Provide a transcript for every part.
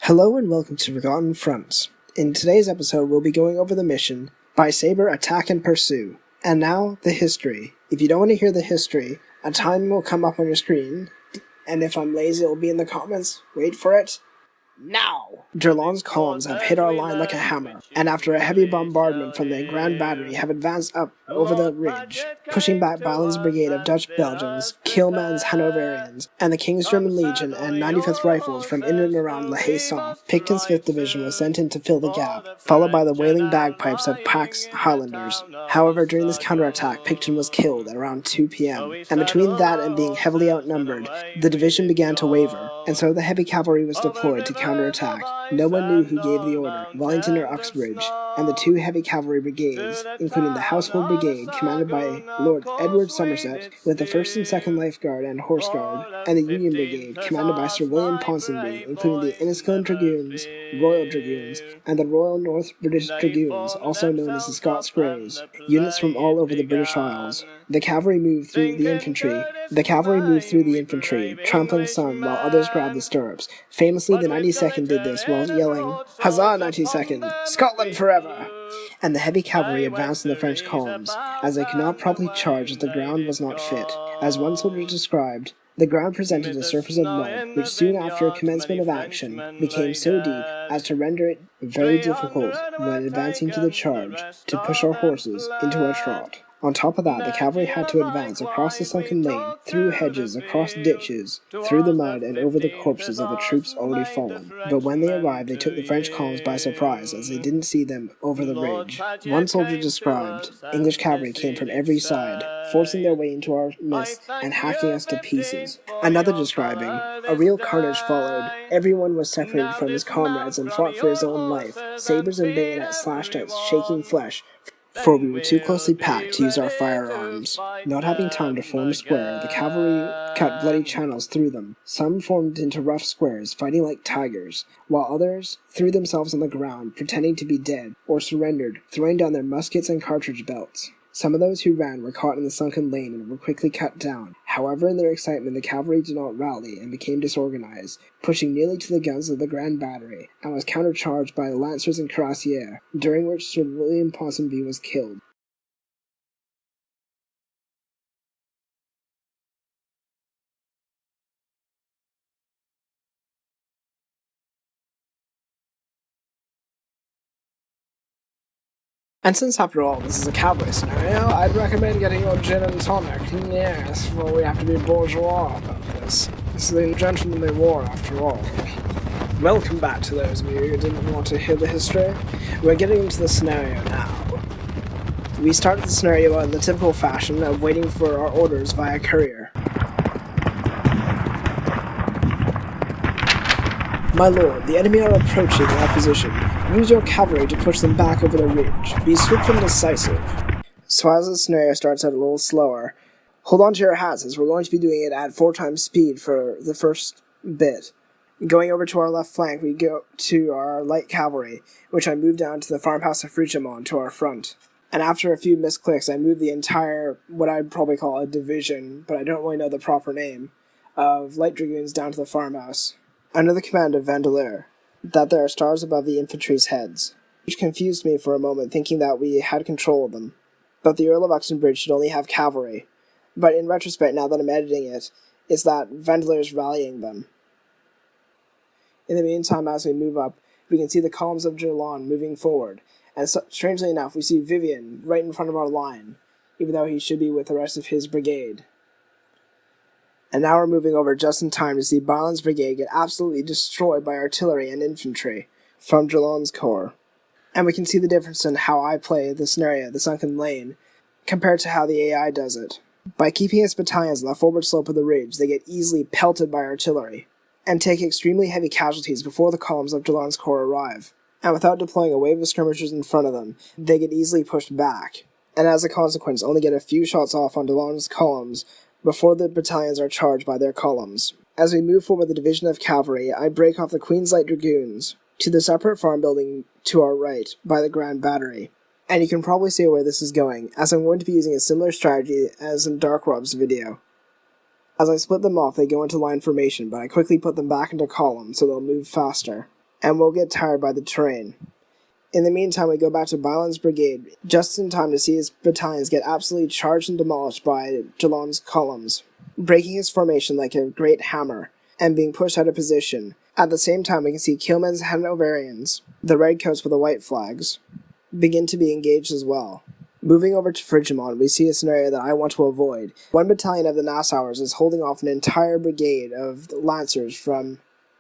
Hello and welcome to Forgotten Fronts. In today's episode, we'll be going over the mission, By Sabre, Attack and Pursue. And now, the history. If you don't want to hear the history, a time will come up on your screen, and if I'm lazy, it'll be in the comments. Wait for it. Now! Jerlon's columns have hit our line like a hammer, and after a heavy bombardment from the Grand Battery have advanced up over the ridge, pushing back Bylant's brigade of Dutch Belgians, Kielman's Hanoverians, and the King's German Legion and 95th Rifles from in and around La Haye-Saint. Pictons 5th Division was sent in to fill the gap, followed by the wailing bagpipes of Pack's Highlanders. However, during this counterattack, Picton was killed at around 2 p.m., and between that and being heavily outnumbered, the division began to waver, and so the heavy cavalry was deployed to counterattack. No one knew who gave the order, Wellington or Uxbridge, and the two heavy cavalry brigades, including the Household Brigade, commanded by Lord Edward Somerset, with the 1st and 2nd Life Guard and Horse Guard, and the Union Brigade, commanded by Sir William Ponsonby, including the Inniskillen Dragoons, Royal Dragoons, and the Royal North British Dragoons, also known as the Scots Greys, units from all over the British Isles. The cavalry moved through the infantry, trampling some while others grabbed the stirrups. Famously, the 92nd did this while yelling, "Huzzah, 92nd! Scotland forever!" And the heavy cavalry advanced in the French columns, as they could not properly charge as the ground was not fit. As one soldier described, the ground presented a surface of mud, which soon after commencement of action became so deep as to render it very difficult, when advancing to the charge, to push our horses into a trot. On top of that, the cavalry had to advance across the sunken lane, through hedges, across ditches, through the mud, and over the corpses of the troops already fallen. But when they arrived, they took the French columns by surprise, as they didn't see them over the ridge. One soldier described, English cavalry came from every side, forcing their way into our midst and hacking us to pieces. Another describing, a real carnage followed. Everyone was separated from his comrades and fought for his own life. Sabres and bayonets slashed at shaking flesh, for we were too closely packed to use our firearms. Not having time to form a square, the cavalry cut bloody channels through them. Some formed into rough squares, fighting like tigers, while others threw themselves on the ground, pretending to be dead, or surrendered, throwing down their muskets and cartridge belts. Some of those who ran were caught in the sunken lane and were quickly cut down. However, in their excitement, the cavalry did not rally and became disorganized, pushing nearly to the guns of the Grand Battery, and was countercharged by the Lancers and Cuirassiers, during which Sir William Ponsonby was killed. And since, after all, this is a cavalry scenario, I'd recommend getting your gin and tonic. Yes, for we have to be bourgeois about this. This is the gentlemanly war, after all. Welcome back to those of you who didn't want to hear the history. We're getting into the scenario now. We started the scenario in the typical fashion of waiting for our orders via courier. My lord, the enemy are approaching our position. Use your cavalry to push them back over the ridge. Be swift and decisive. So as the scenario starts out a little slower, hold on to your hats as we're going to be doing it at 4 times speed for the first bit. Going over to our left flank, we go to our light cavalry, which I move down to the farmhouse of Fruchamont to our front. And after a few misclicks, I move the entire, what I'd probably call a division, but I don't really know the proper name, of light dragoons down to the farmhouse, under the command of Vandeleur, that there are stars above the infantry's heads, which confused me for a moment, thinking that we had control of them. But the Earl of Uxbridge should only have cavalry. But in retrospect, now that I'm editing it, is that Vandeleur's rallying them. In the meantime, as we move up, we can see the columns of Jerlon moving forward, and strangely enough, we see Vivian right in front of our line, even though he should be with the rest of his brigade. And now we're moving over just in time to see Bylant's brigade get absolutely destroyed by artillery and infantry from Jerlon's corps. And we can see the difference in how I play the scenario, the sunken lane, compared to how the AI does it. By keeping its battalions on the forward slope of the ridge, they get easily pelted by artillery, and take extremely heavy casualties before the columns of Jerlon's corps arrive. And without deploying a wave of skirmishers in front of them, they get easily pushed back, and as a consequence only get a few shots off on Jerlon's columns before the battalions are charged by their columns. As we move forward the division of cavalry, I break off the Queen's Light Dragoons to the separate farm building to our right by the Grand Battery. And you can probably see where this is going, as I'm going to be using a similar strategy as in Dark Rob's video. As I split them off, they go into line formation, but I quickly put them back into column so they'll move faster. and will get tired by the terrain. In the meantime, we go back to Bylant's brigade, just in time to see his battalions get absolutely charged and demolished by Jalon's columns, breaking his formation like a great hammer, and being pushed out of position. At the same time, we can see Kilman's Hanoverians, the redcoats with the white flags, begin to be engaged as well. Moving over to Frigimont, we see a scenario that I want to avoid. One battalion of the Nassauers is holding off an entire brigade of Lancers from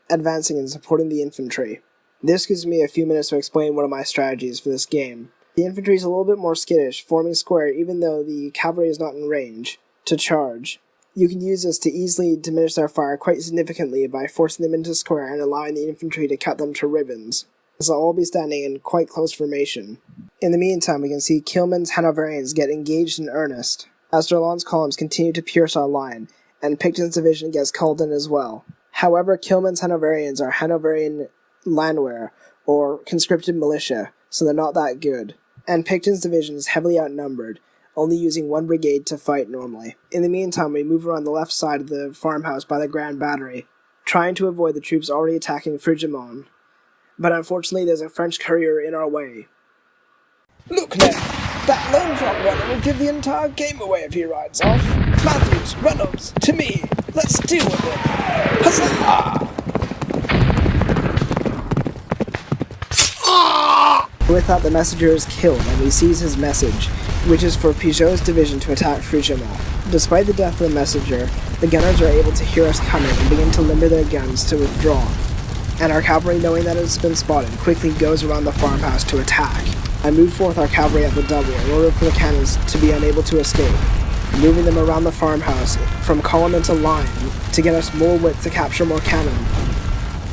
advancing and supporting the infantry. This gives me a few minutes to explain one of my strategies for this game. The infantry is a little bit more skittish, forming square even though the cavalry is not in range to charge. You can use this to easily diminish their fire quite significantly by forcing them into square and allowing the infantry to cut them to ribbons, as they'll all be standing in quite close formation. In the meantime, we can see Kilman's Hanoverians get engaged in earnest, as Jalon's columns continue to pierce our line, and Pictons Division gets called in as well. However, Kilman's Hanoverians are Hanoverian landwehr, or conscripted militia, so they're not that good, and Pictons Division is heavily outnumbered, only using one brigade to fight normally. In the meantime, we move around the left side of the farmhouse by the Grand Battery, trying to avoid the troops already attacking Frigimont, but unfortunately there's a French courier in our way. Look now, that lone front runner will give the entire game away if he rides off. Matthews, Reynolds, to me, let's deal with him. Huzzah! With that, the messenger is killed, and we seize his message, which is for Pijot's division to attack Frigimont. Despite the death of the messenger, the gunners are able to hear us coming and begin to limber their guns to withdraw, and our cavalry, knowing that it has been spotted, quickly goes around the farmhouse to attack. I move forth our cavalry at the double in order for the cannons to be unable to escape, moving them around the farmhouse from column into line to get us more width to capture more cannon.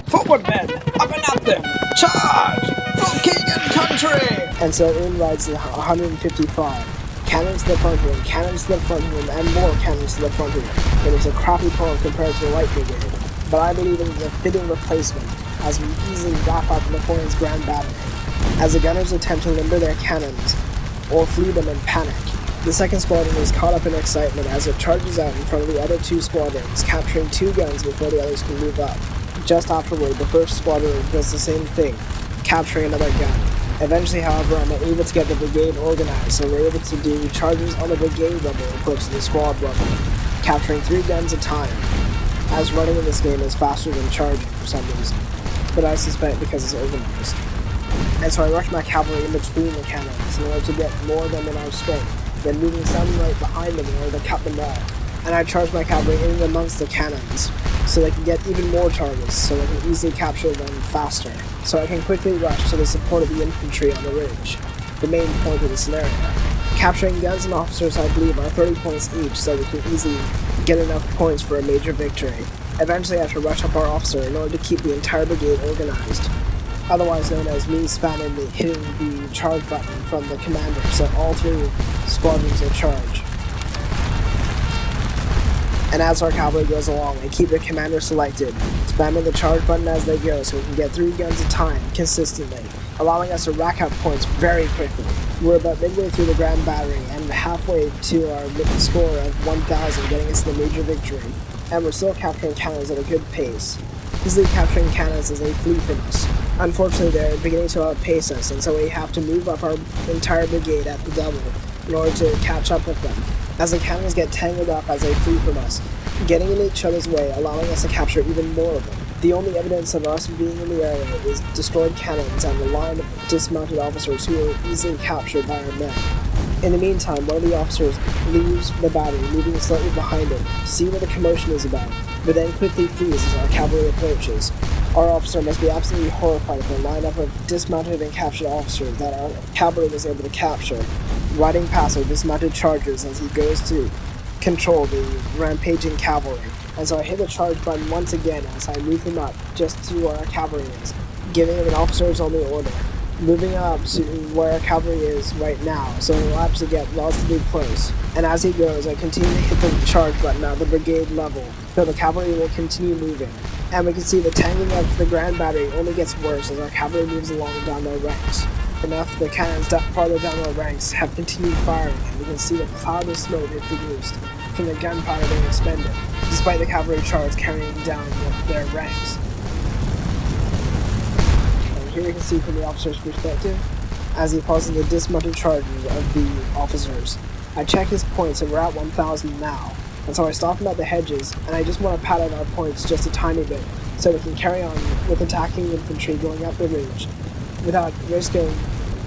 Forward men, up and at them, charge! For king and country! And so in rides the 155. Cannons to the front of him, cannons to the front of him, and more cannons to the front of him. It is a crappy poem compared to the Light Brigade, but I believe it is a fitting replacement, as we easily wrap up Napoleon's Grand Battery, as the gunners attempt to limber their cannons, or flee them in panic. The second squadron is caught up in excitement as it charges out in front of the other two squadrons, capturing two guns before the others can move up. Just afterward, the first squadron does the same thing, capturing another gun. Eventually, however, I'm able to get the brigade organized, so we're able to do charges on the brigade level opposed to the squad level, capturing 3 guns a time, as running in this game is faster than charging for some reason, but I suspect because it's organized. And so I rush my cavalry in between the cannons in order to get more of them in our strength, then moving some right behind them in order to cut them off. And I charge my cavalry in amongst the cannons, so they can get even more targets, so I can easily capture them faster, so I can quickly rush to the support of the infantry on the ridge, the main point of the scenario. Capturing guns and officers, I believe, are 30 points each, so we can easily get enough points for a major victory. Eventually I have to rush up our officer in order to keep the entire brigade organized, otherwise known as me spamming hitting the charge button from the commander, so all 3 squadrons will charge. And as our cavalry goes along, we keep the commander selected, spamming the charge button as they go so we can get 3 guns a time, consistently, allowing us to rack up points very quickly. We're about midway through the Grand Battery, and halfway to our score of 1,000, getting us the major victory, and we're still capturing cannons at a good pace, easily capturing cannons as they flee from us. Unfortunately, they're beginning to outpace us, and so we have to move up our entire brigade at the double in order to catch up with them, as the cannons get tangled up as they flee from us, getting in each other's way, allowing us to capture even more of them. The only evidence of us being in the area is destroyed cannons and the line of dismounted officers who were easily captured by our men. In the meantime, one of the officers leaves the battery, moving slightly behind him, to see what the commotion is about, but then quickly flees as our cavalry approaches. Our officer must be absolutely horrified at the lineup of dismounted and captured officers that our cavalry was able to capture, riding past our dismounted chargers as he goes to control the rampaging cavalry. And so I hit the charge button once again as I move him up just to where our cavalry is, giving him an officer's only order, moving up to where our cavalry is right now, so he'll actually get relatively close. And as he goes, I continue to hit the charge button at the brigade level, so the cavalry will continue moving. And we can see the tangling of the Grand Battery only gets worse as our cavalry moves along down their ranks. Enough, the cannons farther down their ranks have continued firing, and we can see the cloud of smoke they produced from the gunpowder they expended, despite the cavalry charge carrying down their ranks. can see from the officer's perspective, as he pauses the dismounted charges of the officers. I check his points and we're at 1,000 now, and so I stop him at the hedges, and I just want to pad out our points just a tiny bit, so we can carry on with attacking infantry going up the ridge, without risk of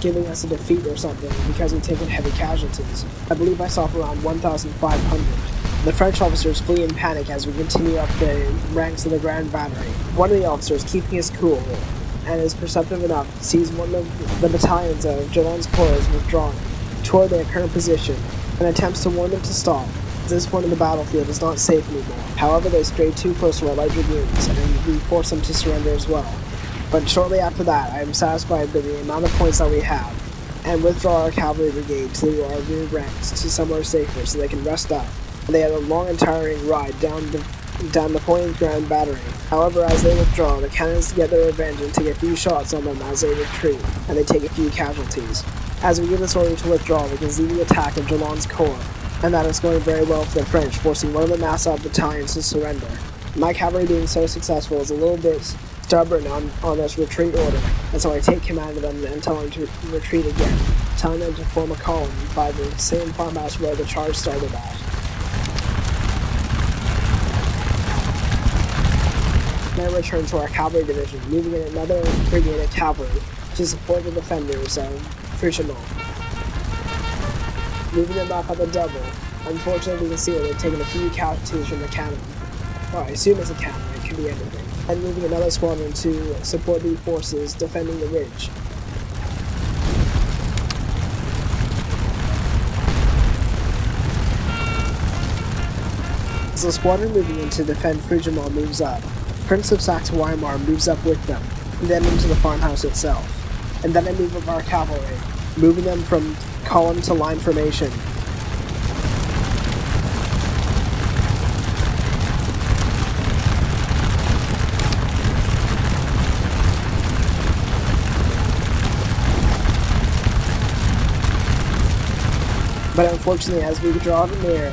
giving us a defeat or something, because we've taken heavy casualties. I believe I stop around 1,500. The French officers flee in panic as we continue up the ranks of the Grand Battery. One of the officers, keeping his cool, and is perceptive enough, sees one of the battalions of Jalon's corps withdrawing toward their current position, and attempts to warn them to stop. At this point in the battlefield is not safe anymore. However, they stray too close to our light dragoons, and we force them to surrender as well. But shortly after that, I am satisfied by the amount of points that we have, and withdraw our cavalry brigade to our rear ranks to somewhere safer so they can rest up. And they had a long and tiring ride down the point Grand Battery. However, as they withdraw, the cannons get their revenge and take a few shots on them as they retreat, and they take a few casualties. As we give this order to withdraw, we can see the attack of Jalon's corps, and that is going very well for the French, forcing one of the Nassau battalions to surrender. My cavalry being so successful is a little bit stubborn on this retreat order, and so I take command of them and tell them to retreat again, telling them to form a column by the same farmhouse where the charge started at. Then return to our cavalry division, moving in another brigade of cavalry to support the defenders of Frischemont. Moving them up at the double. Unfortunately, we can see that they've taken a few casualties from the cannon. Well, I assume it's a cannon, it could be anything. And moving another squadron to support the forces defending the ridge. As the squadron moving in to defend Frischemont moves up, Prince of Saxe-Weimar moves up with them, and then into the farmhouse itself. And then I move up our cavalry, moving them from column to line formation. But unfortunately, as we draw near,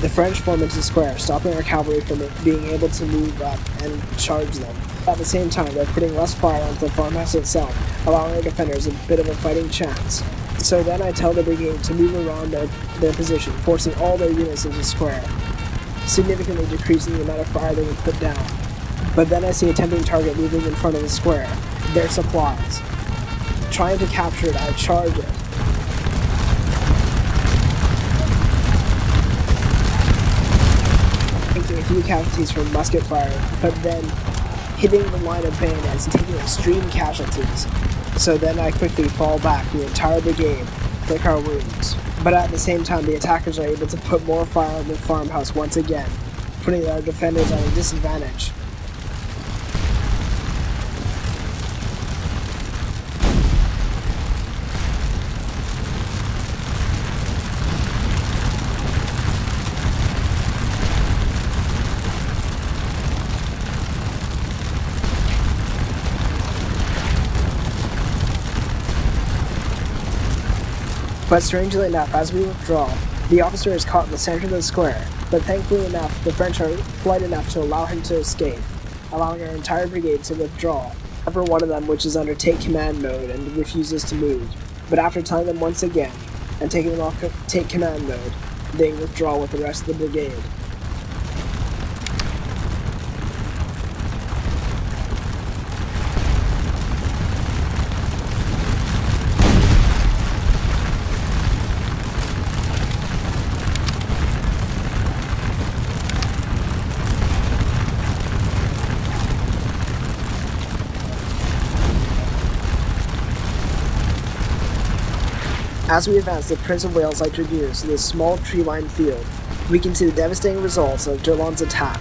the French form into square, stopping our cavalry from being able to move up and charge them. At the same time, they're putting less fire onto the farmhouse itself, allowing our defenders a bit of a fighting chance. So then I tell the brigade to move around their position, forcing all their units into square, significantly decreasing the amount of fire they can put down. But then I see a tempting target moving in front of the square, their supplies. Trying to capture it, I charge it. Taking a few casualties from musket fire, but then hitting the line of bayonets and taking extreme casualties. So then I quickly fall back, the entire brigade, lick our wounds. But at the same time, the attackers are able to put more fire on the farmhouse once again, putting our defenders at a disadvantage. But strangely enough, as we withdraw, the officer is caught in the center of the square, but thankfully enough, the French are polite enough to allow him to escape, allowing our entire brigade to withdraw. However, one of them, which is under take command mode and refuses to move, but after telling them once again, and taking them off take command mode, they withdraw with the rest of the brigade. As we advance the Prince of Wales Light Dragoons to this small tree-lined field, we can see the devastating results of Jalon's attack,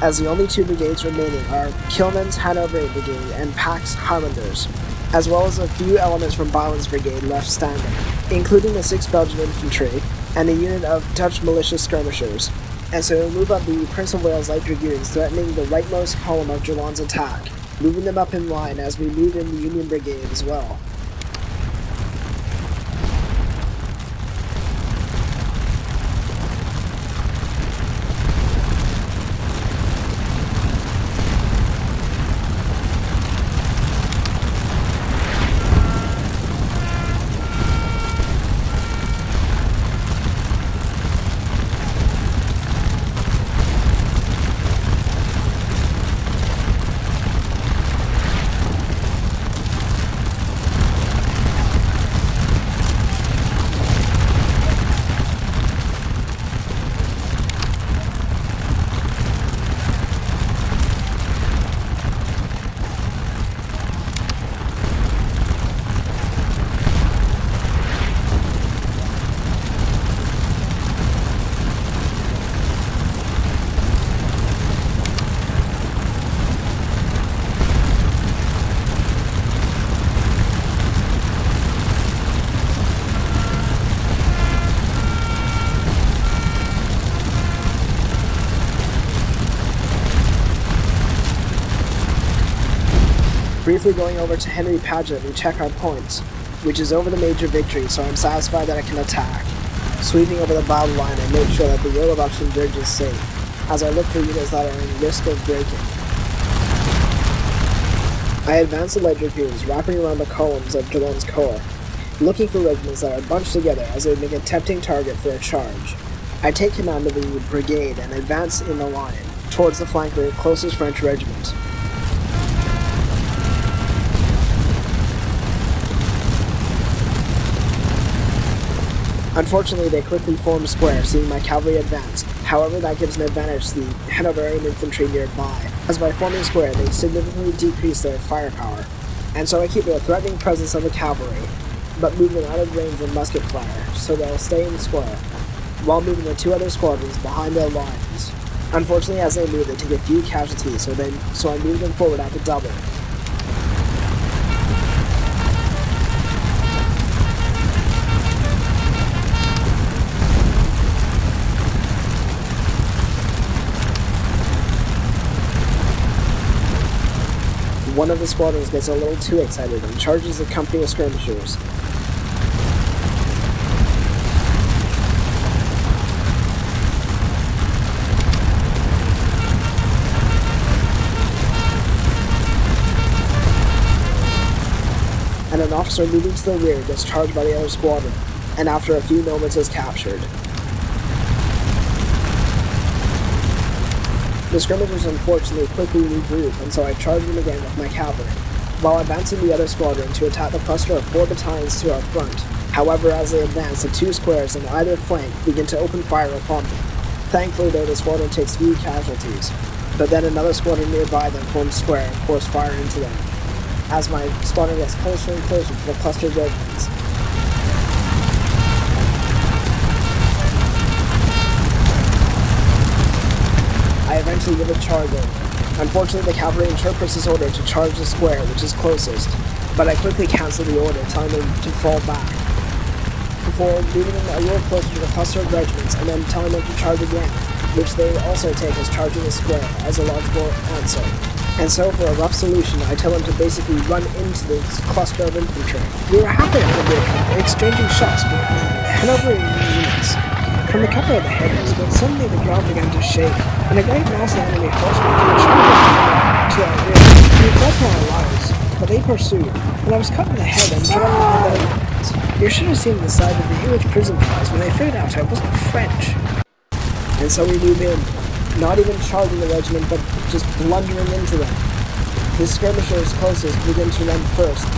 as the only two brigades remaining are Kilman's Hanoverian Brigade and Pack's Highlanders, as well as a few elements from Bylant's brigade left standing, including the 6th Belgian Infantry and a unit of Dutch militia skirmishers. And so we move up the Prince of Wales Light Dragoons, threatening the rightmost column of Jalon's attack, moving them up in line as we move in the Union Brigade as well. briefly going over to Henry Paget to check our points, which is over the major victory, so I'm satisfied that I can attack. Sweeping over the battle line, I make sure that the Earl of Uxton Bridge is safe, as I look for units that are in risk of breaking. I advance the light dragoons, wrapping around the columns of Dillon's corps, looking for regiments that are bunched together as they make a tempting target for a charge. I take command of the brigade and advance in the line, towards the flank of the closest French regiment. Unfortunately, they quickly form square, seeing my cavalry advance. However, that gives an advantage to the Hanoverian infantry nearby, as by forming square, they significantly decrease their firepower, and so I keep the threatening presence of the cavalry, but move them out of range of musket fire, so they'll stay in square, while moving the two other squadrons behind their lines. Unfortunately, as they move, they take a few casualties, so I move them forward at the double. One of the squadrons gets a little too excited and charges a company of skirmishers. And an officer moving to the rear gets charged by the other squadron, and after a few moments is captured. The skirmishers unfortunately quickly regroup, and so I charge them again with my cavalry, while advancing the other squadron to attack the cluster of 4 battalions to our front. However, as they advance, the 2 squares on either flank begin to open fire upon them. Thankfully, though, the squadron takes few casualties, but then another squadron nearby them forms square and pours fire into them, as my squadron gets closer and closer to the clustered regiments. I eventually give a charge over. Unfortunately, the cavalry interprets this order to charge the square, which is closest, but I quickly cancel the order, telling them to fall back, before moving them a little closer to the cluster of regiments, and then telling them to charge again, which they also take as charging the square as a logical answer. And so, for a rough solution, I tell them to basically run into this cluster of infantry. We were halfway up the bridge, exchanging shots with Hanoverian units from the cover of the headers, but suddenly the ground began to shake, and a great mass of enemy horsemen came charging to our rear. We fled for our lives, but they pursued, and I was cut in the head and drawn behind their lines. You should have seen the sight of the English prison cars when they figured out I wasn't French. And so we move in, not even charging the regiment, but just blundering into them. The skirmishers closest begin to run first,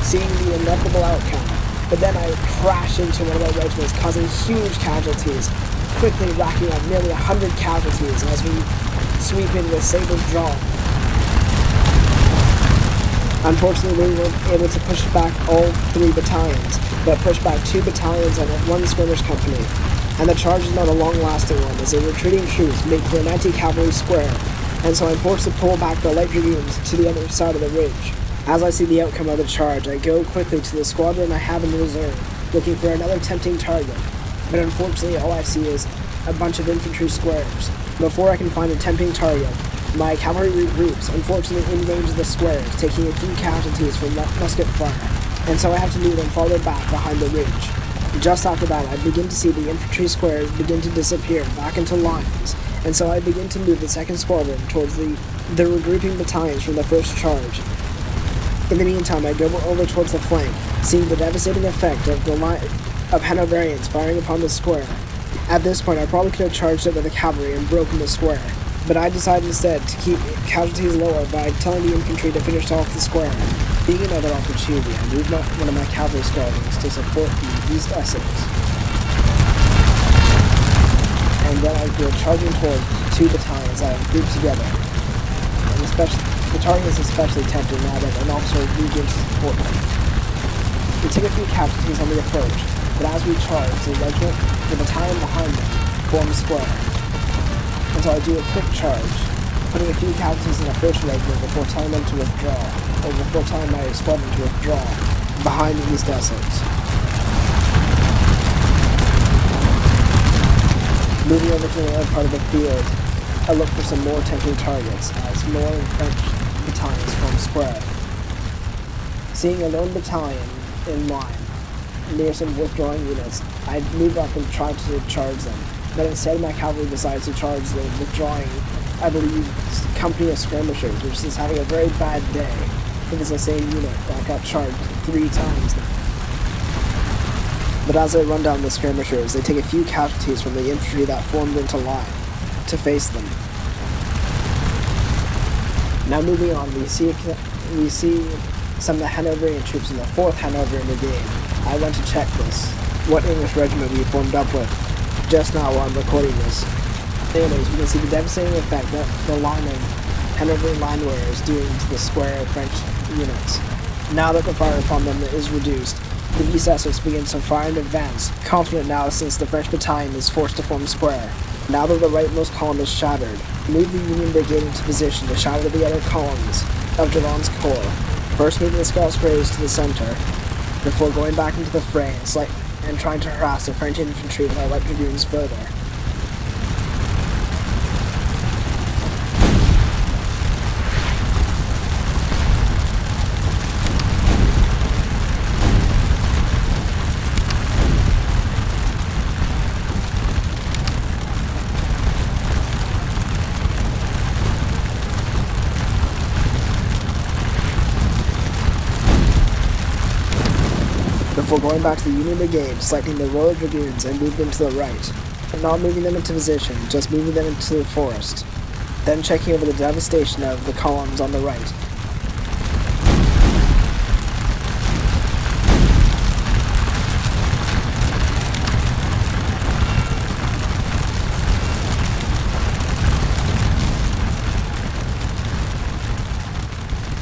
seeing the inevitable outcome. But then I crash into one of our regiments, causing huge casualties, quickly racking up nearly 100 casualties as we sweep in with Sabre drawn. Unfortunately, we weren't able to push back all 3 battalions, but pushed back 2 battalions and 1 skirmish company. And the charge is not a long-lasting one, as the retreating troops make for an anti-cavalry square, and so I'm forced to pull back the light dragoons to the other side of the ridge. As I see the outcome of the charge, I go quickly to the squadron I have in reserve, looking for another tempting target, but unfortunately all I see is a bunch of infantry squares. Before I can find a tempting target, my cavalry regroups, unfortunately in range of the squares, taking a few casualties from musket fire, and so I have to move them farther back behind the ridge. Just after that, I begin to see the infantry squares begin to disappear back into lines, and so I begin to move the second squadron towards the regrouping battalions from the first charge. In the meantime, I go over towards the flank, seeing the devastating effect of the line of Hanoverians firing upon the square. At this point, I probably could have charged it with the cavalry and broken the square, but I decided instead to keep casualties lower by telling the infantry to finish off the square. Being another opportunity, I moved one of my cavalry squadrons to support the East Essex. And then I go charging towards 2 battalions that are grouped together. And the target is especially tempting now that an officer begins to support them. We take a few casualties on the approach, but as we charge, the battalion behind them forms square. And so I do a quick charge, putting a few casualties in the first regiment before telling them to withdraw, or before telling my squadron to withdraw, behind the East Essex. Moving over to the other part of the field, I look for some more tempting targets, as more French battalions form square, Seeing a lone battalion in line near some withdrawing units, I move up and try to charge them, but instead my cavalry decides to charge the withdrawing, I believe, company of skirmishers, which is having a very bad day. It is the same unit that got charged 3 times now. But as I run down the skirmishers, they take a few casualties from the infantry that formed into line to face them. Now moving on, we see some of the Hanoverian troops in the 4th Hanoverian Brigade. I went to check this, what English regiment we formed up with, just now while I'm recording this. Anyways, we can see the devastating effect that the line of Hanoverian line wearers is doing to the square of French units. Now that the fire upon them is reduced, the East Essex begins to fire in advance, confident now since the French battalion is forced to form square. Now that the rightmost column is shattered, move the Union Brigade into position to shatter the other columns of Jalon's corps, first moving the Scots Greys to the center, before going back into the fray and trying to harass the French infantry with our light dragoons further. Before going back to the Union Brigade, selecting the Royal Dragoons and move them to the right. Not moving them into position, just moving them into the forest. Then checking over the devastation of the columns on the right.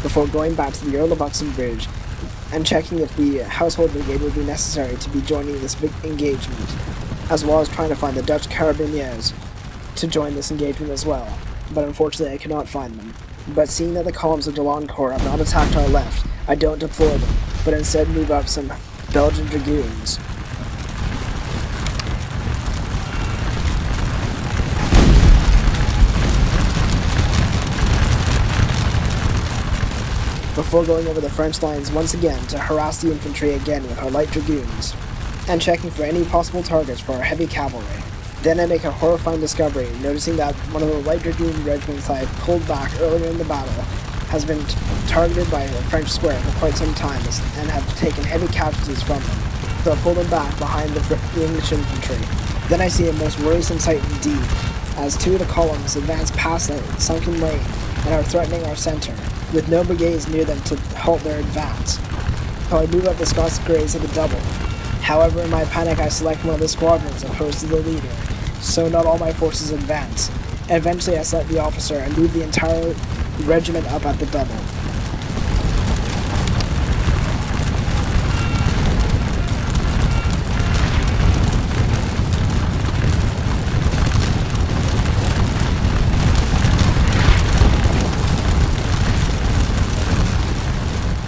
Before going back to the Earl of Buxton Bridge, and checking if the household brigade would be necessary to be joining this big engagement, as well as trying to find the Dutch carabiniers to join this engagement as well, but unfortunately I cannot find them. But seeing that the columns of Jalon Corps have not attacked our left, I don't deploy them, but instead move up some Belgian dragoons. Before going over the French lines once again to harass the infantry again with our light dragoons, and checking for any possible targets for our heavy cavalry. Then I make a horrifying discovery, noticing that one of the light dragoon regiments I had pulled back earlier in the battle has been targeted by the French square for quite some time and have taken heavy casualties from them, so I pull them back behind the English infantry. Then I see a most worrisome sight indeed, as 2 of the columns advance past the sunken lane and are threatening our center, with no brigades near them to halt their advance. So I move up the Scots Greys at a double. However, in my panic I select one of the squadrons opposed to the leader, so not all my forces advance. Eventually I select the officer and move the entire regiment up at the double.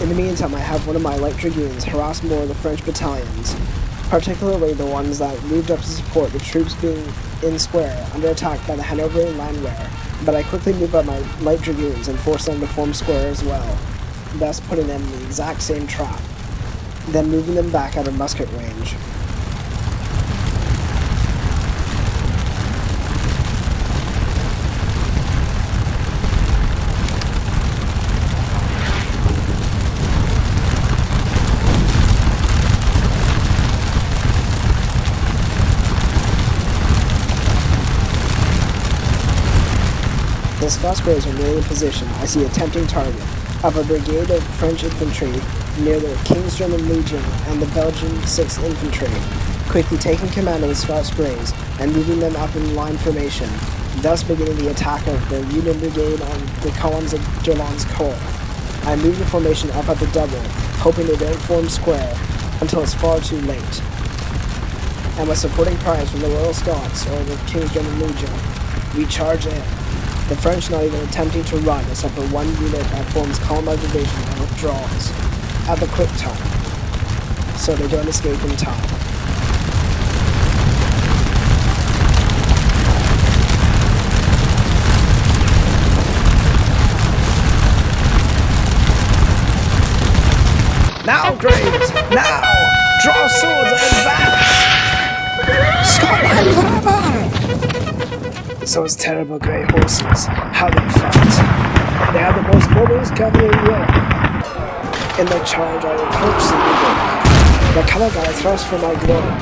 In the meantime, I have one of my light dragoons harass more of the French battalions, particularly the ones that moved up to support the troops being in square under attack by the Hanoverian landwehr, but I quickly move up my light dragoons and force them to form square as well, thus putting them in the exact same trap, then moving them back out of musket range. The Scots Greys are nearly in position. I see a tempting target of a brigade of French infantry near the King's German Legion and the Belgian 6th Infantry, quickly taking command of the Scots Greys and moving them up in line formation, thus beginning the attack of the Union Brigade on the columns of Jalon's corps. I move the formation up at the double, hoping they don't form square until it's far too late. And with supporting cries from the Royal Scots or the King's German Legion, we charge in. The French not even attempting to run except for one unit that forms column of division and withdraws at the quick time, so they don't escape in time. Now, Graves! Now! Draw swords and advance! Scotland forever! Those terrible grey horses, how they fight. They are the most noblest cavalry in Europe. In the charge, I approached the eagle. The colour guy thrust for my glory.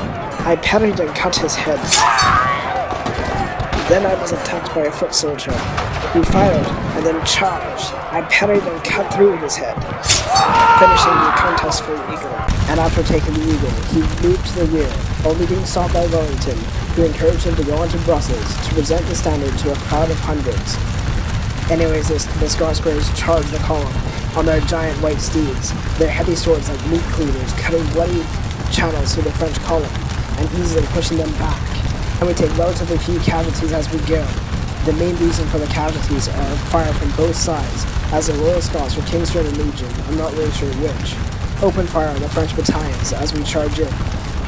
I parried and cut his head. Then I was attacked by a foot soldier, who fired and then charged. I parried and cut through his head, finishing the contest for the eagle. And after taking the eagle, he moved to the rear, only being stopped by Wellington, who encouraged him to go on to Brussels to present the standard to a crowd of hundreds. Anyways, the Scots Greys charged the column on their giant white steeds, their heavy swords like meat cleavers, cutting bloody channels through the French column and easily pushing them back. And we take relatively few casualties as we go. The main reason for the casualties are fire from both sides, as the Royal Scots or King's German Legion, I'm not really sure which, open fire on the French battalions as we charge in,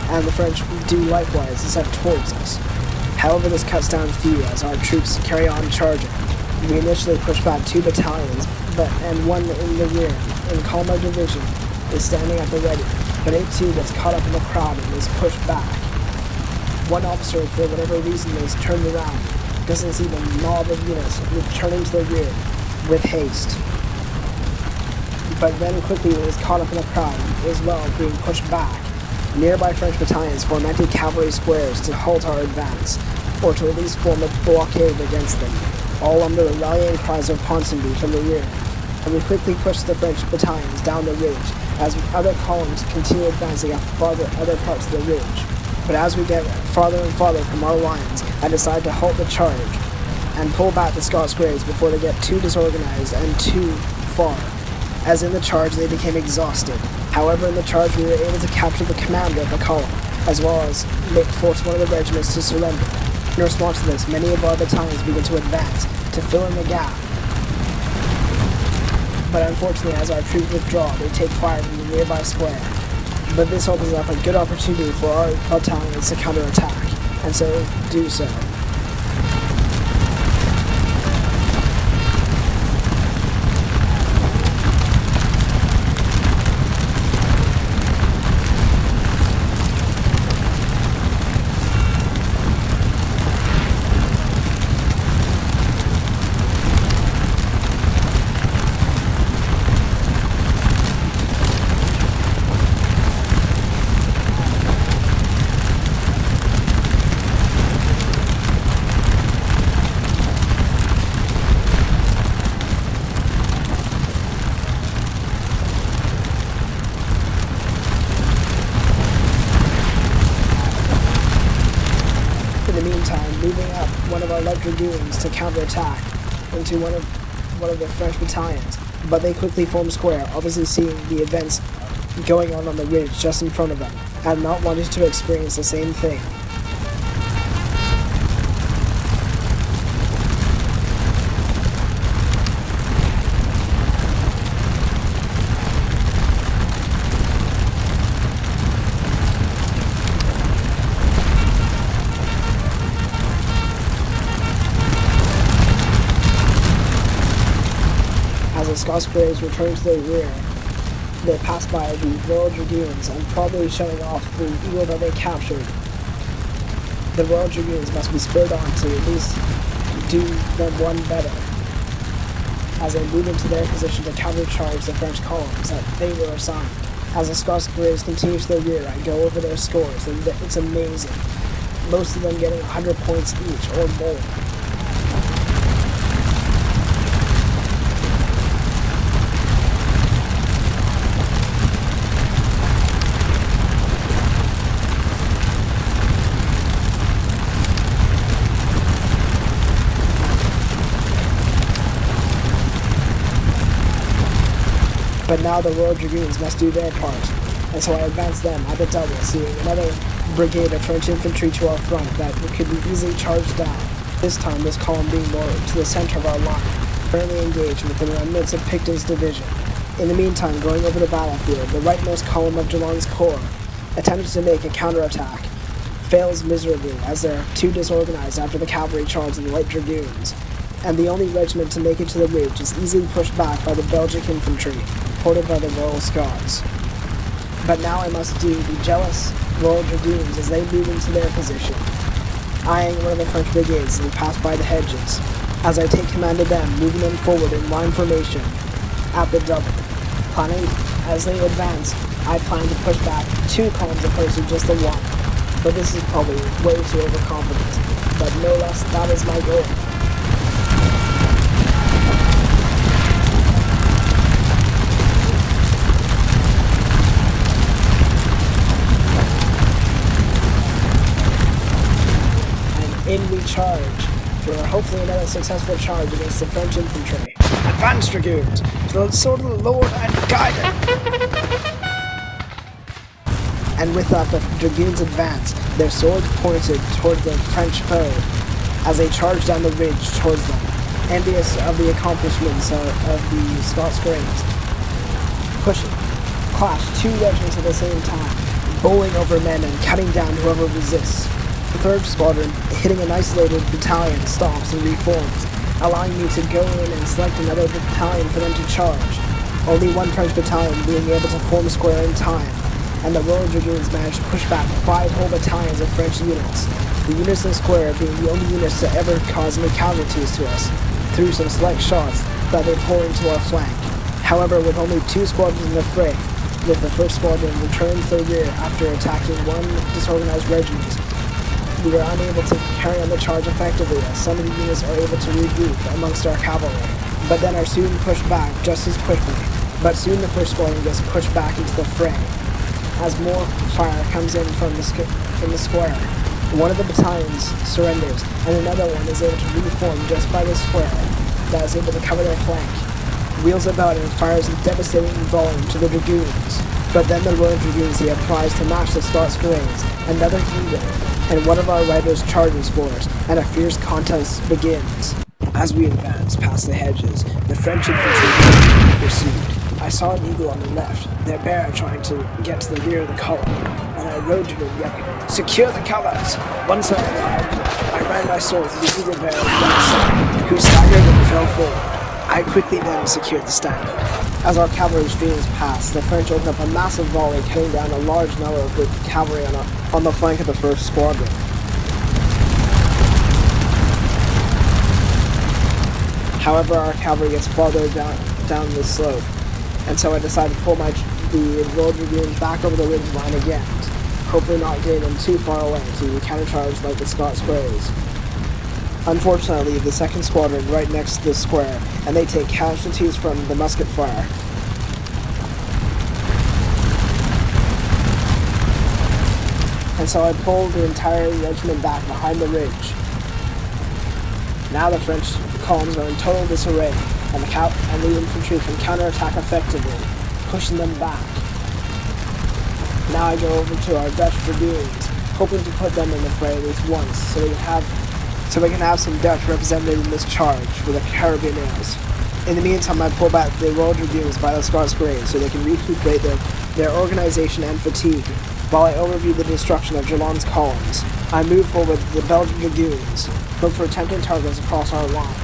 and the French do likewise except towards us. However, this cuts down few as our troops carry on charging. We initially push back 2 battalions, and one in the rear, in Pictons Division, is standing at the ready, but it too gets caught up in the crowd and is pushed back. One officer, for whatever reason, is turned around, doesn't see the mob of units returning to the rear with haste, but then quickly is caught up in the crowd as well, being pushed back. Nearby French battalions form anti-cavalry squares to halt our advance, or to at least form a blockade against them, all under the rallying cries of Ponsonby from the rear, and we quickly push the French battalions down the ridge as other columns continue advancing up other parts of the ridge. But as we get farther and farther from our lines, I decide to halt the charge and pull back the Scots Greys before they get too disorganized and too far. As in the charge, they became exhausted. However, in the charge, we were able to capture the commander of the column, as well as force one of the regiments to surrender. In response to this, many of our battalions begin to advance to fill in the gap. But unfortunately, as our troops withdraw, they take fire from the nearby square. But this opens up a good opportunity for our battalions to counterattack, and so do so. Moving up one of our light dragoons to counterattack into one of the French battalions, but they quickly form square, obviously seeing the events going on the ridge just in front of them, and not wanting to experience the same thing. The Scots Greys return to their rear. They pass by the Royal Dragoons and probably shutting off the eagle that they captured. The Royal Dragoons must be spurred on to at least do them one better, as they move into their position to countercharge the French columns that they were assigned. As the Scots Greys continue to their rear, I go over their scores, and it's amazing. Most of them getting 100 points each or more. But now the Royal Dragoons must do their part, and so I advance them at the double, seeing another brigade of French infantry to our front that could be easily charged down. This time, this column being more to the center of our line, currently engaged with the remnants of Pictons Division. In the meantime, going over the battlefield, the rightmost column of DeLong's corps, attempting to make a counterattack, fails miserably as they're too disorganized after the cavalry charge of the light dragoons, and the only regiment to make it to the ridge is easily pushed back by the Belgic infantry, supported by the Royal Scots. But now I must do the jealous Royal Dragoons as they move into their position. Eyeing one of the French brigades as they pass by the hedges, as I take command of them, moving them forward in line formation at the double. Planning as they advance, I plan to push back 2 columns opposed to just the 1. But this is probably way too overconfident. But no less, that is my goal. In we charge, for hopefully another successful charge against the French infantry. Advance, Dragoons, for the sword of the Lord and guidance! And with that, the Dragoons advance, their swords pointed toward the French foe, as they charge down the ridge towards them, envious of the accomplishments of the Scots Greys. Pushing, clash 2 regiments at the same time, bowling over men and cutting down whoever resists. The 3rd Squadron, hitting an isolated battalion, stops and reforms, allowing me to go in and select another battalion for them to charge, only 1 French battalion being able to form square in time, and the Royal Dragoons managed to push back 5 whole battalions of French units, the units in square being the only units to ever cause any casualties to us, through some select shots that they pour into our flank. However, with only 2 squadrons in the fray, with the 1st Squadron returned to the rear after attacking 1 disorganized regiment, we are unable to carry on the charge effectively as some of the units are able to regroup amongst our cavalry, but then are soon pushed back just as quickly. But soon the 1st Squadron gets pushed back into the fray, as more fire comes in from the square. One of the battalions surrenders, and another one is able to reform just by the square that is able to cover their flank, wheels about and fires a devastating volume to the Dragoons. But then the Royal Dragoons he applies to match the Scots Greys, another eagle, and one of our riders charges for us, and a fierce contest begins. As we advance past the hedges, the French infantry pursued. I saw an eagle on the left, their bearer trying to get to the rear of the column, and I rode to him yelling, "Secure the colours!" Once I arrived, I ran my sword through the eagle bearer's right side, who staggered and fell forward. I quickly then secured the standard. As our cavalry streams past, the French open up a massive volley, cutting down a large number of the cavalry on the flank of the 1st Squadron. However, our cavalry gets farther down the slope, and so I decided to pull the Royal Dragoons back over the ridge line again, hopefully not getting them too far away to countercharge like the Scots Greys. Unfortunately, the 2nd Squadron right next to the square, and they take casualties from the musket fire. And so I pulled the entire regiment back behind the ridge. Now the French columns are in total disarray, and the infantry can counterattack effectively, pushing them back. Now I go over to our Dutch Dragoons, hoping to put them in the fray at least once, so we can have some Dutch represented in this charge for the Carabiniers. In the meantime, I pull back the Royal Dragoons by the Scots Greys so they can recuperate their organization and fatigue, while I overview the destruction of Jalon's columns. I move forward with the Belgian Dragoons, look for tempting targets across our line,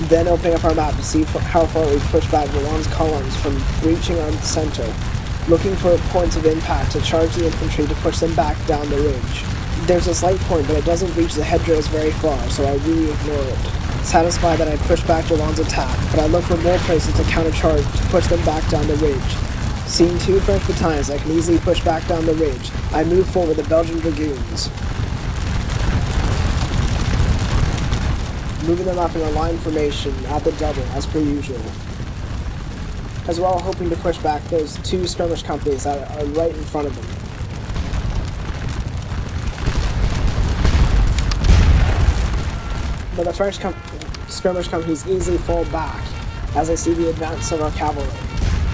then opening up our map to see how far we push back Jalon's columns from breaching our center, looking for points of impact to charge the infantry to push them back down the ridge. There's a slight point, but it doesn't reach the hedgerows very far, so I really ignore it. Satisfied that I pushed back Jalon's attack, but I look for more places to countercharge to push them back down the ridge. Seeing 2 French battalions I can easily push back down the ridge, I move forward with the Belgian Dragoons, moving them up in a line formation at the double, as per usual, as well hoping to push back those 2 skirmish companies that are right in front of them. But the French skirmish companies easily fall back as they see the advance of our cavalry.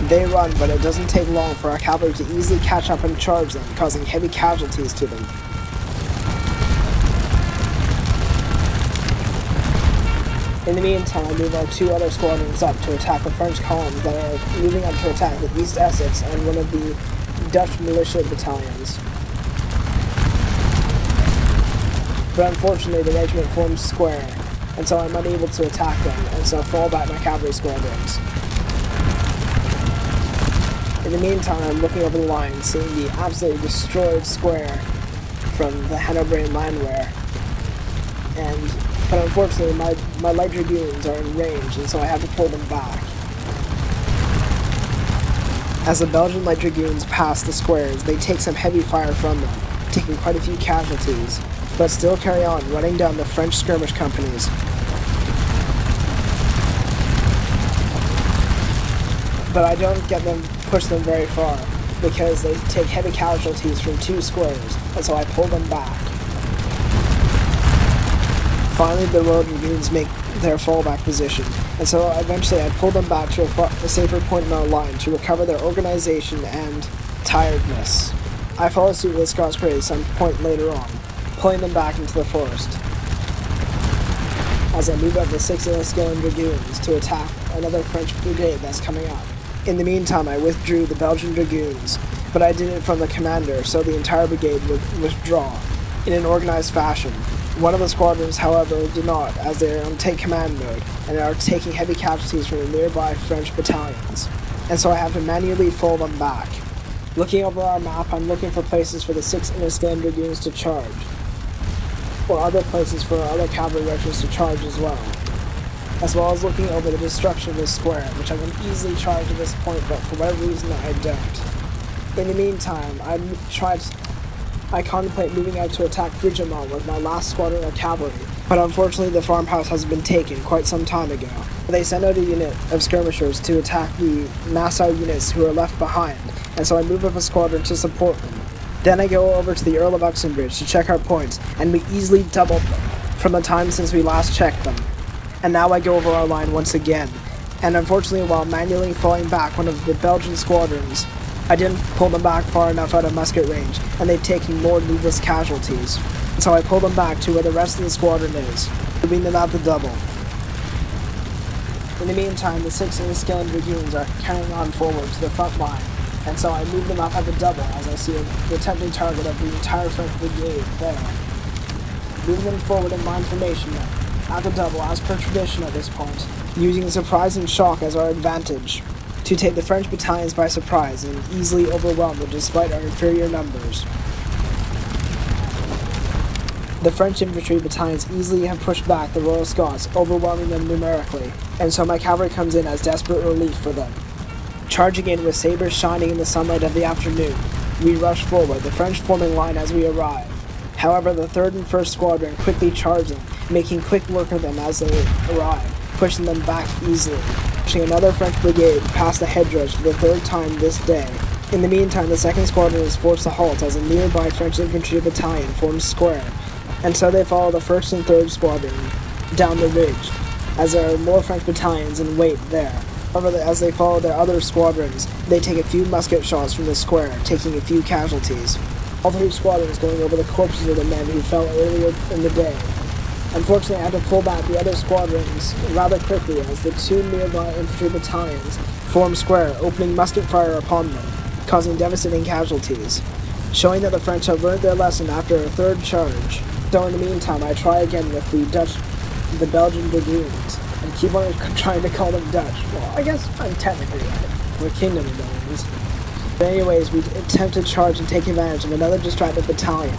They run, but it doesn't take long for our cavalry to easily catch up and charge them, causing heavy casualties to them. In the meantime, I move our 2 other squadrons up to attack the French columns that are moving up to attack the East Essex and one of the Dutch militia battalions. But unfortunately, the regiment forms square, and so I'm unable to attack them, and so fall back my cavalry squadrons. In In the meantime, I'm looking over the line, seeing the absolutely destroyed square from the Hanoverian landwehr. But unfortunately, my light dragoons are in range, and so I have to pull them back. As the Belgian light dragoons pass the squares, they take some heavy fire from them, taking quite a few casualties, but still carry on, running down the French skirmish companies. But I don't push them very far, because they take heavy casualties from 2 squares, and so I pull them back. Finally, the Royal Dragoons make their fallback position, and so eventually I pull them back to a safer point in our line to recover their organization and tiredness. I follow suit with the Scots Brigade at some point later on, pulling them back into the forest, as I move up the 6 Enniskillen Dragoons to attack another French brigade that's coming up. In the meantime, I withdrew the Belgian Dragoons, but I did it from the commander, so the entire brigade would withdraw in an organized fashion. One of the squadrons, however, did not, as they are on take command mode, and are taking heavy casualties from the nearby French battalions, and so I have to manually pull them back. Looking over our map, I'm looking for places for the 6 Enniskillen Dragoons to charge, or other places for other cavalry regiments to charge as well as looking over the destruction of this square, which I can easily charge at this point, but for whatever reason I don't. In the meantime, I contemplate moving out to attack Frigimont with my last squadron of cavalry, but unfortunately the farmhouse has been taken quite some time ago. They send out a unit of skirmishers to attack the Nassau units who are left behind, and so I move up a squadron to support them. Then I go over to the Earl of Uxbridge to check our points, and we easily doubled them from the time since we last checked them. And now I go over our line once again, and unfortunately while manually falling back one of the Belgian squadrons, I didn't pull them back far enough out of musket range, and they've taken more needless casualties. And so I pull them back to where the rest of the squadron is, moving them out the double. In the meantime, the 6 Enniskillen Dragoons are carrying on forward to the front line, and so I move them up at the double as I see the tempting target of the entire French brigade there. Moving them forward in line formation now, at the double as per tradition at this point, using surprise and shock as our advantage, to take the French battalions by surprise and easily overwhelm them despite our inferior numbers. The French infantry battalions easily have pushed back the Royal Scots, overwhelming them numerically, and so my cavalry comes in as desperate relief for them. Charging in with sabres shining in the sunlight of the afternoon, we rush forward, the French forming line as we arrive. However, the 3rd and 1st Squadron quickly charge them, making quick work of them as they arrive, pushing them back easily, pushing another French brigade past the hedgerows for the 3rd time this day. In the meantime, the 2nd Squadron is forced to halt as a nearby French infantry battalion forms square, and so they follow the 1st and 3rd Squadron down the ridge, as there are more French battalions in wait there. However, as they follow their other squadrons, they take a few musket shots from the square, taking a few casualties. All 3 squadrons going over the corpses of the men who fell earlier in the day. Unfortunately, I had to pull back the other squadrons rather quickly as the 2 nearby infantry battalions form square, opening musket fire upon them, causing devastating casualties, showing that the French have learned their lesson after a 3rd charge. So in the meantime, I try again with the Belgian Dragoons, and keep on trying to call them Dutch. Well, I guess I'm technically right. We're Kingdom of Netherlands. But anyways, we attempt to charge and take advantage of another distracted battalion.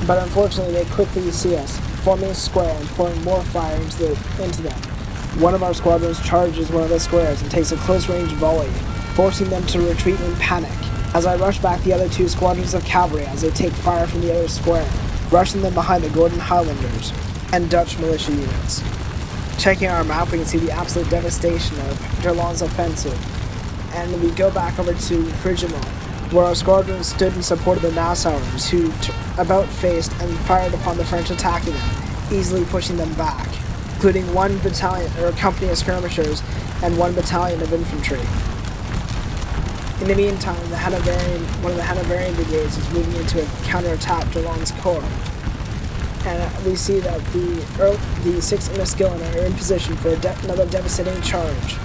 But unfortunately, they quickly see us, forming a square and pouring more fire into them. One of our squadrons charges one of the squares and takes a close-range volley, forcing them to retreat in panic. As I rush back the other 2 squadrons of cavalry as they take fire from the other square, rushing them behind the Gordon Highlanders and Dutch militia units. Checking our map, we can see the absolute devastation of Gerland's offensive, and we go back over to Frigimont, where our squadron stood in support of the Nassauers, who about-faced and fired upon the French attacking them, easily pushing them back, including 1 battalion or company of skirmishers and 1 battalion of infantry. In the meantime, one of the Hanoverian brigades is moving into a counterattack Gerland's corps, and we see that the 6 Enniskillen are in position for another devastating charge.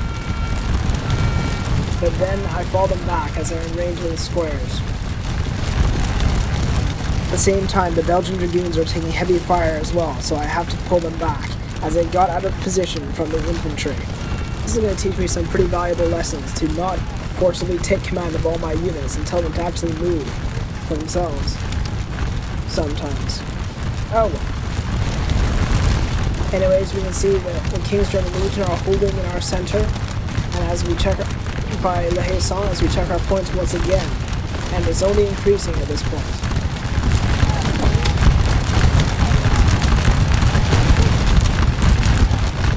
But then I fall them back as they're in range of the squares. At the same time, the Belgian Dragoons are taking heavy fire as well, so I have to pull them back, as they got out of position from the infantry. This is going to teach me some pretty valuable lessons to not forcibly take command of all my units and tell them to actually move for themselves. Sometimes. Oh well. Anyways, we can see that the King's German Legion are holding in our center, and as we check by La Haye-Saint, as we check our points once again, and it's only increasing at this point.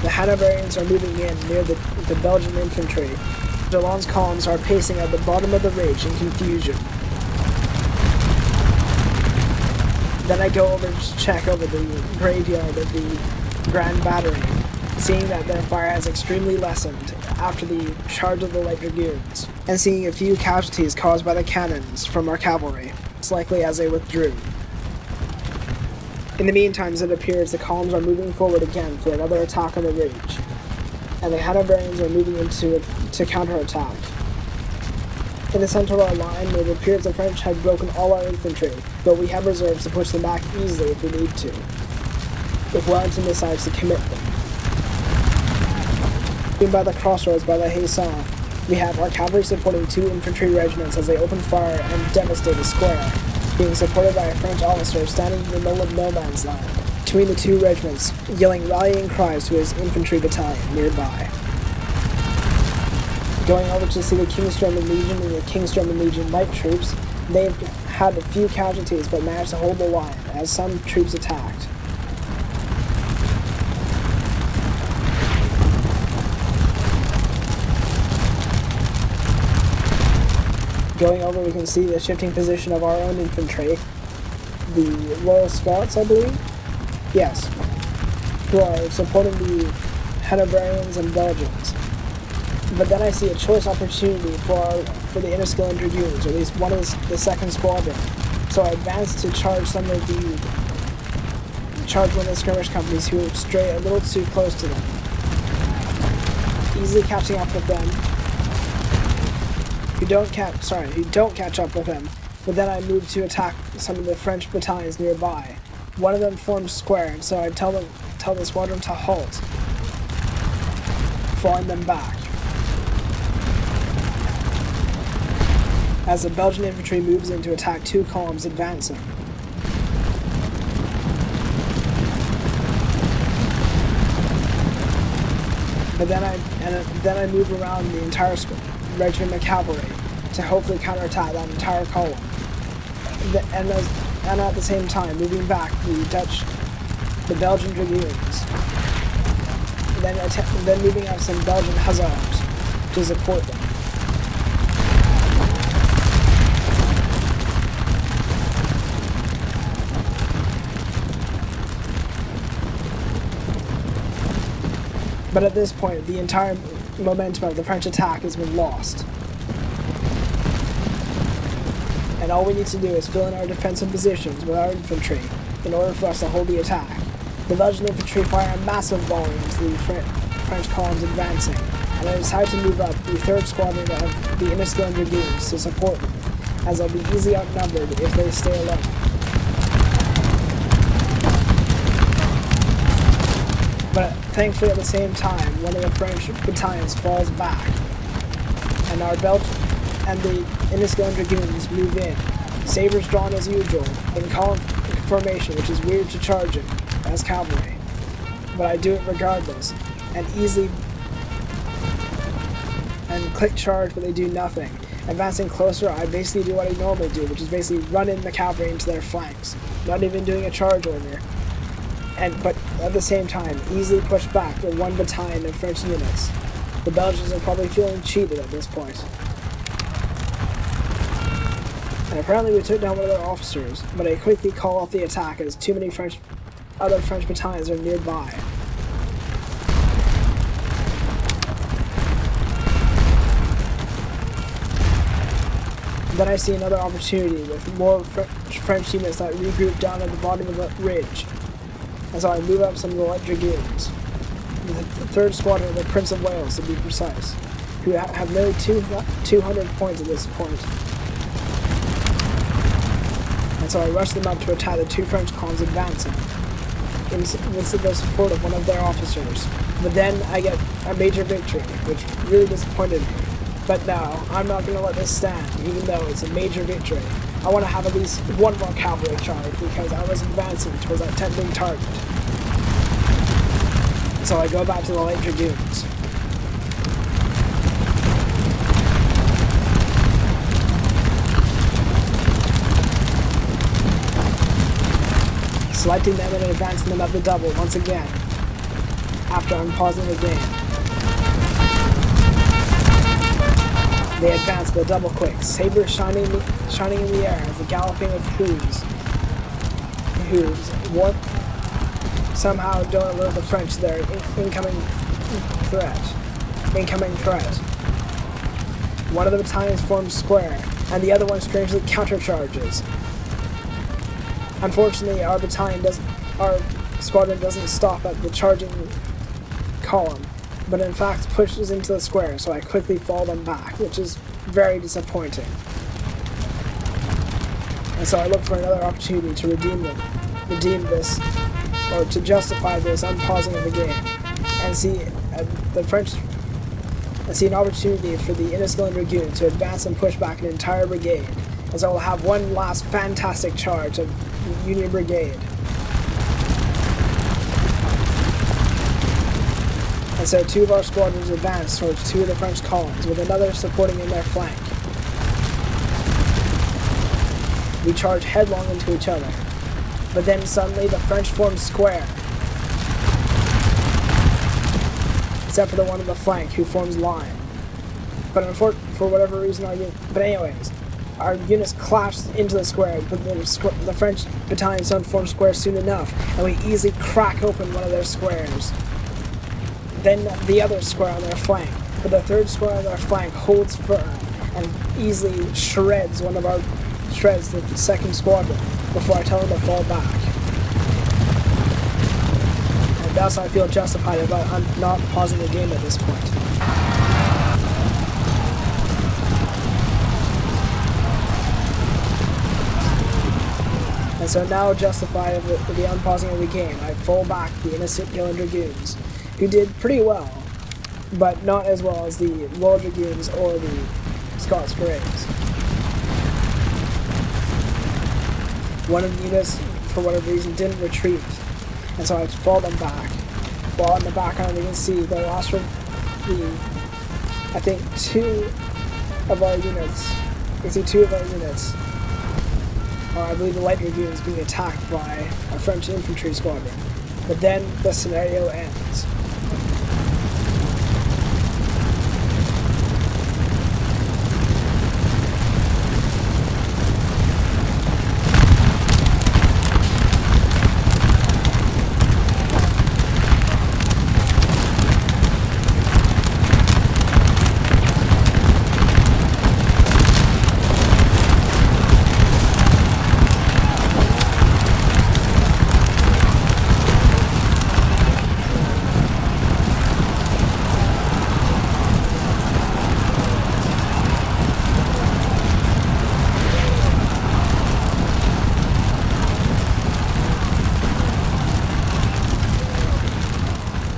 The Hanoverians are moving in near the Belgian infantry. Delon's columns are pacing at the bottom of the ridge in confusion. Then I go over to check over the graveyard of the Grand Battery, seeing that their fire has extremely lessened after the charge of the Light Dragoons, and seeing a few casualties caused by the cannons from our cavalry, most likely as they withdrew. In the meantime, as it appears, the columns are moving forward again for another attack on the ridge, and the Hanoverians are moving into to counterattack. In the center of our line, it appears the French have broken all our infantry, but we have reserves to push them back easily if we need to, if Wellington decides to commit them. By the crossroads by La Haye-Saint, we have our cavalry supporting 2 infantry regiments as they open fire and devastate a square, being supported by a French officer standing in the middle of no man's land, between the 2 regiments, yelling rallying cries to his infantry battalion nearby. Going over to see the King's German Legion and the King's German Legion light troops, they've had a few casualties but managed to hold the line as some troops attacked. Going over, we can see the shifting position of our own infantry, the Royal Scots, I believe? Yes, who are supporting the Hanoverians and Belgians. But then I see a choice opportunity for the Inniskillen Dragoons, or at least one of the 2nd Squadron. So I advance to charge one of the skirmish companies who stray a little too close to them. Easily catching up with them. Who don't catch up with them, but then I move to attack some of the French battalions nearby. One of them forms square, and so I tell the squadron to halt, falling them back. As the Belgian infantry moves in to attack 2 columns advancing. But then I move around the entire regiment of cavalry to hopefully counterattack that entire column. And at the same time, moving back the Belgian Dragoons. Then moving out some Belgian Hussars to support them. But at this point, the entire momentum of the French attack has been lost. And all we need to do is fill in our defensive positions with our infantry in order for us to hold the attack. The Belgian infantry fire a massive volley into the French columns advancing, and I decide to move up the 3rd Squadron of the Inniskillen Dragoons to support them, as they'll be easily outnumbered if they stay alone. But thankfully at the same time, one of the French battalions falls back, and the Inniskillen Dragoons move in. Sabres drawn as usual, in column formation, which is weird to charge in, as cavalry. But I do it regardless, and click charge, but they do nothing. Advancing closer, I basically do what I normally do, which is basically run in the cavalry into their flanks, not even doing a charge order. But at the same time, easily push back the 1 battalion of French units. The Belgians are probably feeling cheated at this point. And apparently we took down one of their officers, but I quickly call off the attack as too many other French battalions are nearby. Then I see another opportunity with more French units that regroup down at the bottom of the ridge. And so I move up some of the Light Dragoons, the 3rd Squadron of the Prince of Wales to be precise, who have nearly 200 points at this point. And so I rush them up to attack the 2 French columns advancing. with the support of one of their officers. But then I get a major victory, which really disappointed me. But no, I'm not going to let this stand, even though it's a major victory. I want to have at least one more cavalry charge because I was advancing towards that tempting target. So I go back to the light dragoons. Selecting them and advancing them at the double once again, after I'm pausing the game. They advance the double quick, Sabre shining in the air as the galloping of hooves somehow don't alert the French to their incoming threat. One of the battalions forms square, and the other one strangely countercharges. Unfortunately, our squadron doesn't stop at the charging column, but in fact pushes into the square, so I quickly fall them back, which is very disappointing. And so I look for another opportunity to redeem this, or to justify this unpausing of the game, and see an opportunity for the Union Brigade to advance and push back an entire brigade, as I will have one last fantastic charge of the Union Brigade. And so two of our squadrons advance towards two of the French columns, with another supporting in their flank. We charge headlong into each other, but then suddenly the French form square, except for the one on the flank who forms line. But for whatever reason, our units clash into the square, but the French battalions don't form squares soon enough, and we easily crack open one of their squares. Then the other square on their flank, but the third square on their flank holds firm and easily shreds the second squadron before I tell them to fall back. And thus I feel justified about not pausing the game at this point. And so now justified with the unpausing of the game, I fall back the innocent Union Dragoons, who did pretty well, but not as well as the Royal Dragoons or the Scots Greys. One of the units, for whatever reason, didn't retreat, and so I fall them back. While in the background you can see the loss from two of our units, or I believe the light dragoons, being attacked by a French infantry squadron. But then the scenario ends.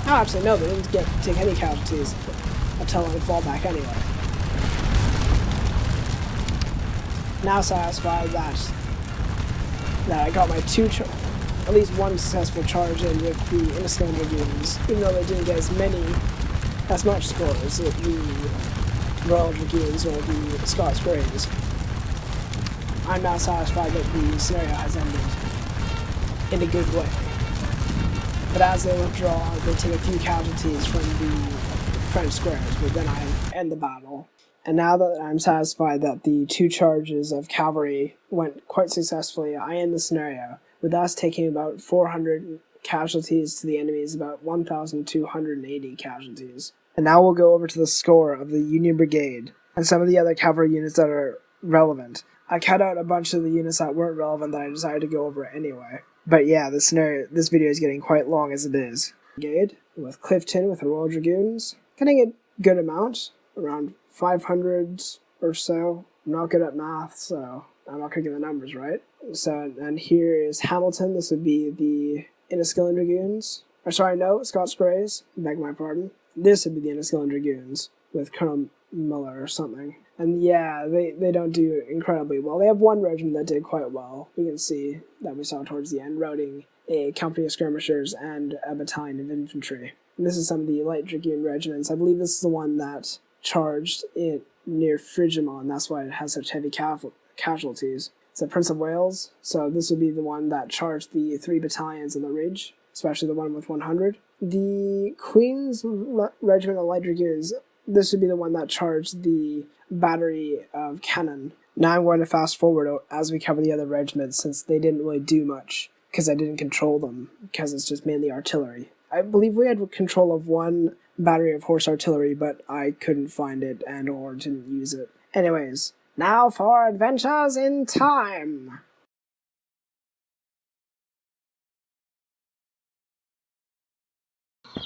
Actually, no, they didn't take any casualties until I fall back anyway. Now satisfied that I got my at least one successful charge in with the Union Dragoons, even though they didn't get as much score as the Royal Dragoons or the Scots Greys. I'm now satisfied that the scenario has ended in a good way. But as they withdraw, they take a few casualties from the French squares, but then I end the battle. And now that I'm satisfied that the two charges of cavalry went quite successfully, I end the scenario, with us taking about 400 casualties to the enemy's about 1,280 casualties. And now we'll go over to the score of the Union Brigade, and some of the other cavalry units that are relevant. I cut out a bunch of the units that weren't relevant that I decided to go over anyway. But yeah, this video is getting quite long as it is. Brigade with Clifton with the Royal Dragoons, getting a good amount, around 500 or so. I'm not good at math, so I'm not going to get the numbers right. So, and here is Hamilton. This would be the Enniskillen Dragoons. Or sorry, no, Scots Greys. Beg my pardon. This would be the Enniskillen Dragoons with Colonel Muller or something. And yeah, they don't do incredibly well. They have one regiment that did quite well. We can see that we saw towards the end, routing a company of skirmishers and a battalion of infantry. And this is some of the light dragoon regiments. I believe this is the one that charged it near Frigimon. That's why it has such heavy casualties. It's the Prince of Wales, so this would be the one that charged the 3 battalions on the ridge, especially the one with 100. The Queen's Regiment of Light Dragoons, this would be the one that charged the battery of cannon. Now I'm going to fast forward as we cover the other regiments, since they didn't really do much, because I didn't control them, because it's just mainly artillery. I believe we had control of one battery of horse artillery, but I couldn't find it and or didn't use it. Anyways, now for Adventures in Time!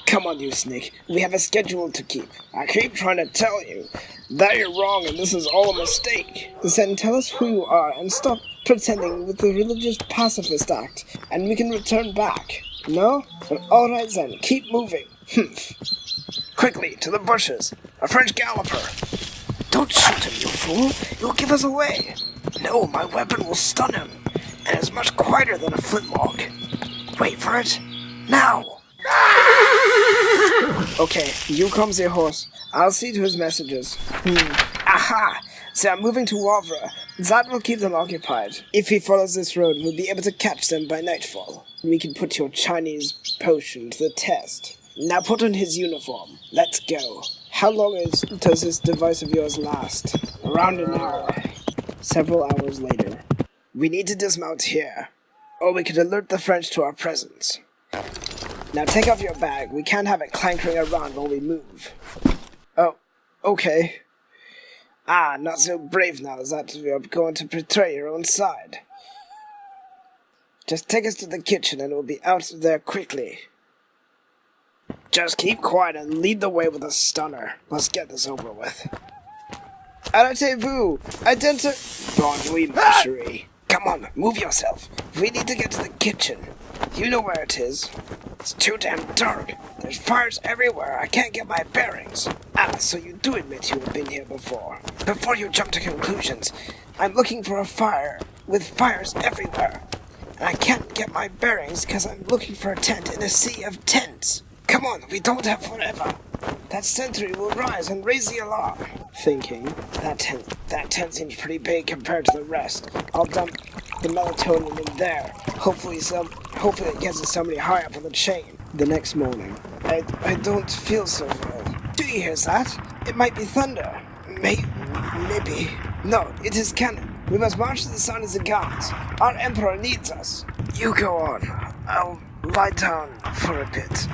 Come on, you snake. We have a schedule to keep. I keep trying to tell you that you're wrong and this is all a mistake. Then tell us who you are and stop pretending with the religious pacifist act, and we can return back. No? Well, alright then, keep moving. Humph. Quickly, to the bushes. A French galloper. Don't shoot him, you fool. You'll give us away. No, my weapon will stun him, and it's much quieter than a flintlock. Wait for it. Now! Okay, you come the horse. I'll see to his messages. Aha! They are moving to Wavre. That will keep them occupied. If he follows this road, we'll be able to catch them by nightfall. We can put your Chinese potion to the test. Now put on his uniform. Let's go. How long does this device of yours last? Around an hour. Several hours later. We need to dismount here, or we could alert the French to our presence. Now take off your bag. We can't have it clankering around while we move. Oh, okay. Ah, not so brave now that you're going to betray your own side. Just take us to the kitchen and we'll be out of there quickly. Just keep quiet and lead the way with a stunner. Let's get this over with. Arrêtez-vous! Bon nuit, ma chérie. Come on, move yourself. We need to get to the kitchen. You know where it is. It's too damn dark. There's fires everywhere. I can't get my bearings. Ah, so you do admit you have been here before. Before you jump to conclusions, I'm looking for a fire with fires everywhere. And I can't get my bearings because I'm looking for a tent in a sea of tents. Come on, we don't have forever. That sentry will rise and raise the alarm. Thinking, that tent seems pretty big compared to the rest. I'll dump the melatonin in there. Hopefully it gets to somebody high up on the chain. The next morning. I don't feel so well. Do you hear that? It might be thunder. Maybe. No, it is cannon. We must march to the sound of the guns. Our emperor needs us. You go on. I'll lie down for a bit.